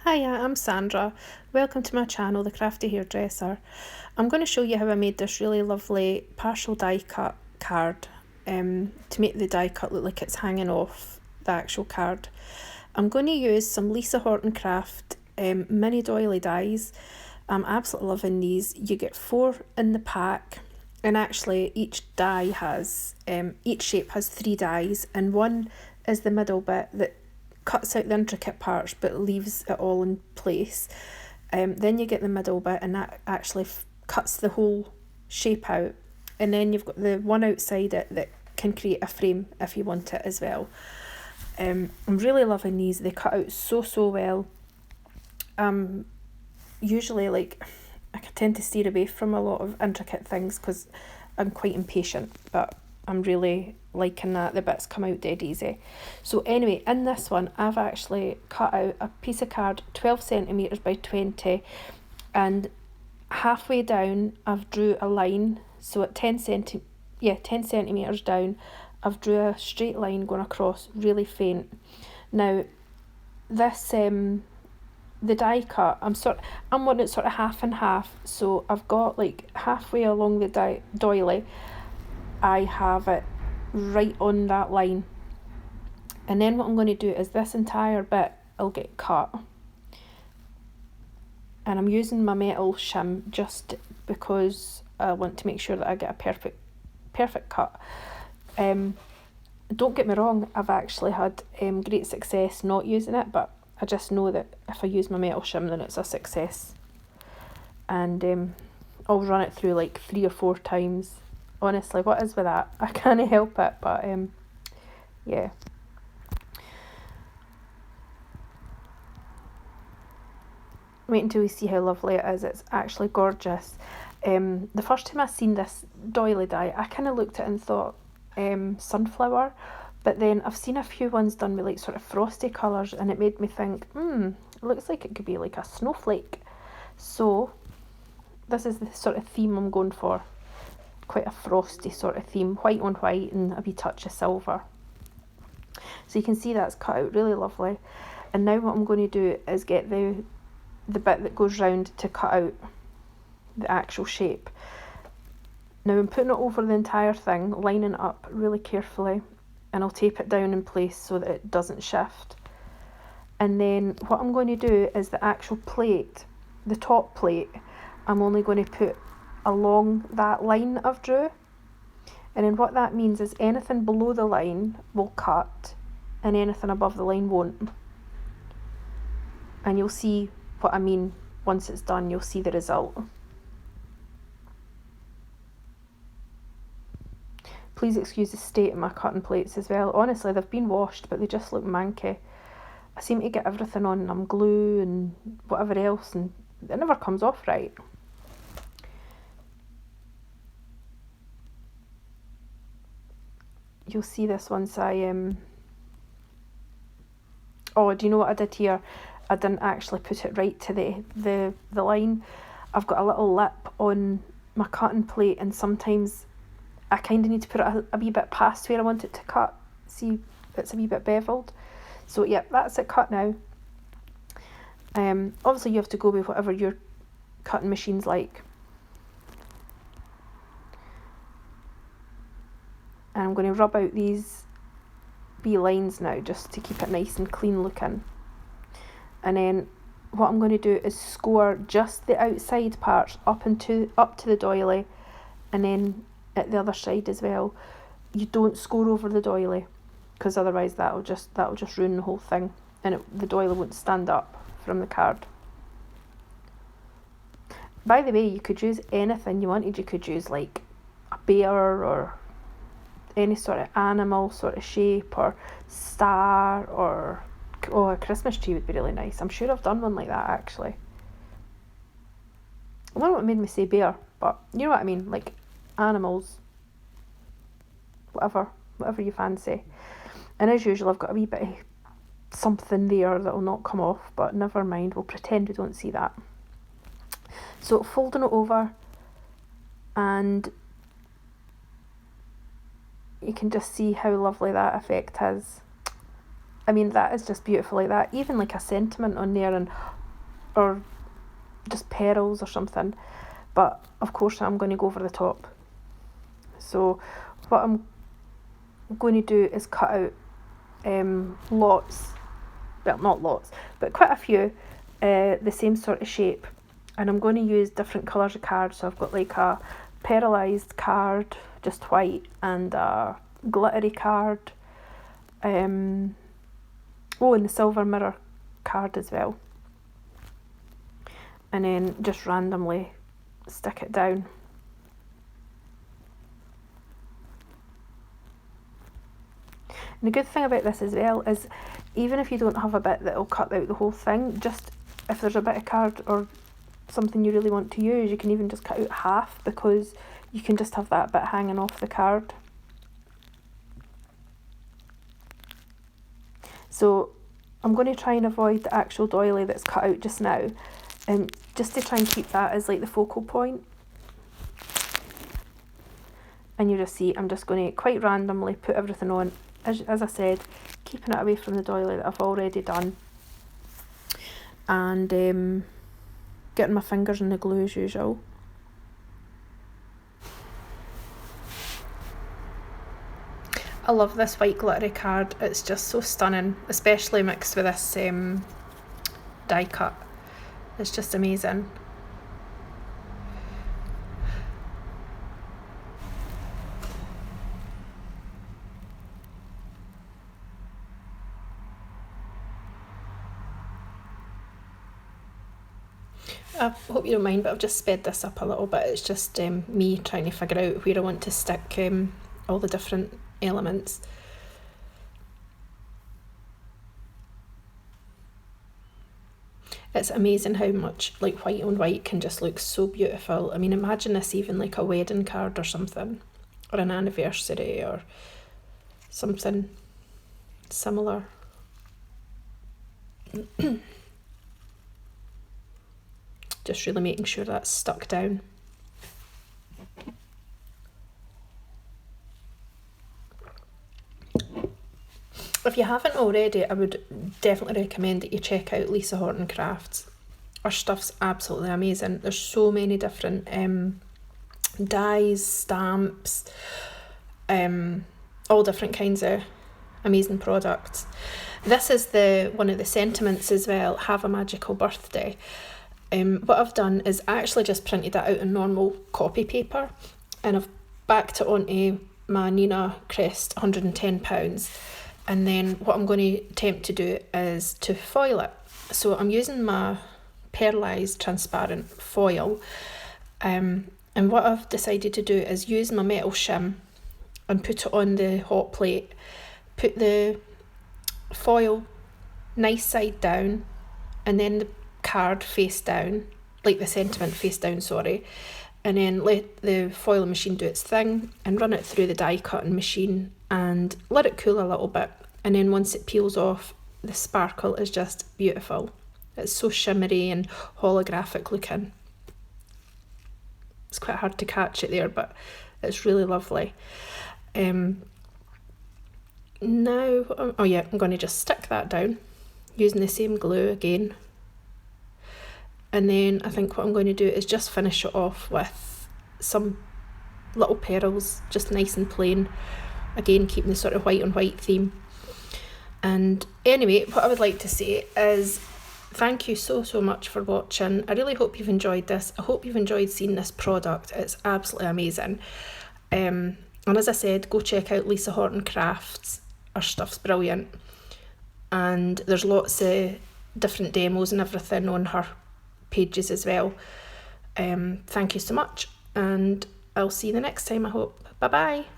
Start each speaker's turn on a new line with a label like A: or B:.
A: Hiya, I'm Sandra. Welcome to my channel, The Crafty Hairdresser. I'm going to show you how I made this really lovely partial die cut card to make the die cut look like it's hanging off the actual card. I'm going to use some Lisa Horton Craft mini doily dies. I'm absolutely loving these. You get 4 in the pack, and actually each die has, each shape has 3 dies, and one is the middle bit that cuts out the intricate parts but leaves it all in place. Then you get the middle bit, and that actually cuts the whole shape out, and then you've got the one outside it that can create a frame if you want it as well. I'm really loving these. They cut out so well. Usually I tend to steer away from a lot of intricate things because I'm quite impatient, but I'm really liking that the bits come out dead easy. So anyway, in this one I've actually cut out a piece of card 12 centimetres by 20, and halfway down I've drew a line. So at 10 centimetres down I've drew a straight line going across, really faint. Now this the die cut, I'm wanting it sort of half and half, so I've got like halfway along the doily I have it right on that line, and then what I'm going to do is this entire bit will get cut, and I'm using my metal shim just because I want to make sure that I get a perfect cut. Don't get me wrong, I've actually had great success not using it, but I just know that if I use my metal shim then it's a success, and I'll run it through like 3 or 4 times. Honestly, what is with that? I can't help it, but yeah. Wait until you see how lovely it is. It's actually gorgeous. The first time I seen this doily die, I kind of looked at it and thought sunflower, but then I've seen a few ones done with like sort of frosty colours, and it made me think, it looks like it could be like a snowflake. So this is the sort of theme I'm going for. Quite a frosty sort of theme, white on white and a wee touch of silver. So you can see that's cut out really lovely. And now what I'm going to do is get the bit that goes round to cut out the actual shape. Now I'm putting it over the entire thing, lining it up really carefully, and I'll tape it down in place so that it doesn't shift. And then what I'm going to do is the actual plate, the top plate, I'm only going to put along that line I've drew, and then what that means is anything below the line will cut and anything above the line won't, and you'll see what I mean once it's done. You'll see the result. Please excuse the state of my cutting plates as well. Honestly, they've been washed but they just look manky. I seem to get everything on them, glue and whatever else, and it never comes off right. You'll see this once I oh, do you know what I did here? I didn't actually put it right to the line. I've got a little lip on my cutting plate, and sometimes I kind of need to put it a wee bit past where I want it to cut. See, it's a wee bit beveled. So yeah, that's it cut now. Obviously you have to go with whatever your cutting machine's like. And I'm going to rub out these wee lines now just to keep it nice and clean looking. And then what I'm going to do is score just the outside parts up to the doily, and then at the other side as well. You don't score over the doily, because otherwise that'll just ruin the whole thing, and the doily won't stand up from the card. By the way, you could use anything you wanted. You could use like a bear or any sort of animal sort of shape, or star, or a Christmas tree would be really nice. I'm sure I've done one like that actually. I don't know what made me say bear, but you know what I mean, like animals, whatever you fancy. And as usual I've got a wee bit of something there that will not come off, but never mind, we'll pretend we don't see that. So folding it over, and you can just see how lovely that effect is. I mean, that is just beautiful like that. Even like a sentiment on there, and or just pearls or something. But of course I'm going to go over the top. So what I'm going to do is cut out lots, well, not lots, but quite a few, the same sort of shape. And I'm going to use different colours of cards. So I've got like a pearlised card, just white, and a glittery card. And the silver mirror card as well. And then just randomly stick it down. And the good thing about this as well is, even if you don't have a bit that'll cut out the whole thing, just if there's a bit of card or something you really want to use, you can even just cut out half, because you can just have that bit hanging off the card. So I'm going to try and avoid the actual doily that's cut out just now, just to try and keep that as like the focal point. And you just see I'm just going to quite randomly put everything on, as I said, keeping it away from the doily that I've already done, and getting my fingers in the glue as usual. I love this white glittery card. It's just so stunning, especially mixed with this die cut. It's just amazing. I hope you don't mind, but I've just sped this up a little bit. It's just me trying to figure out where I want to stick all the different elements. It's amazing how much like white on white can just look so beautiful. I mean, imagine this even like a wedding card or something, or an anniversary or something similar. Just really making sure that's stuck down. If you haven't already, I would definitely recommend that you check out Lisa Horton Crafts. Her stuff's absolutely amazing. There's so many different dies, stamps, all different kinds of amazing products. This is one of the sentiments as well, have a magical birthday. What I've done is actually just printed that out in normal copy paper, and I've backed it onto my Nina Crest £110, and then what I'm going to attempt to do is to foil it. So I'm using my pearlised transparent foil, and what I've decided to do is use my metal shim and put it on the hot plate, put the foil nice side down, and then the card face down, like the sentiment face down, sorry, and then let the foiling machine do its thing and run it through the die cutting machine and let it cool a little bit. And then once it peels off, the sparkle is just beautiful. It's so shimmery and holographic looking. It's quite hard to catch it there, but it's really lovely. Now, oh yeah, I'm going to just stick that down using the same glue again. And then I think what I'm going to do is just finish it off with some little pearls, just nice and plain. Again, keeping the sort of white on white theme. And anyway, what I would like to say is thank you so much for watching. I really hope you've enjoyed this. I hope you've enjoyed seeing this product. It's absolutely amazing. And as I said, go check out Lisa Horton Crafts. Her stuff's brilliant. And there's lots of different demos and everything on her pages as well. Thank you so much, and I'll see you the next time, I hope. Bye bye.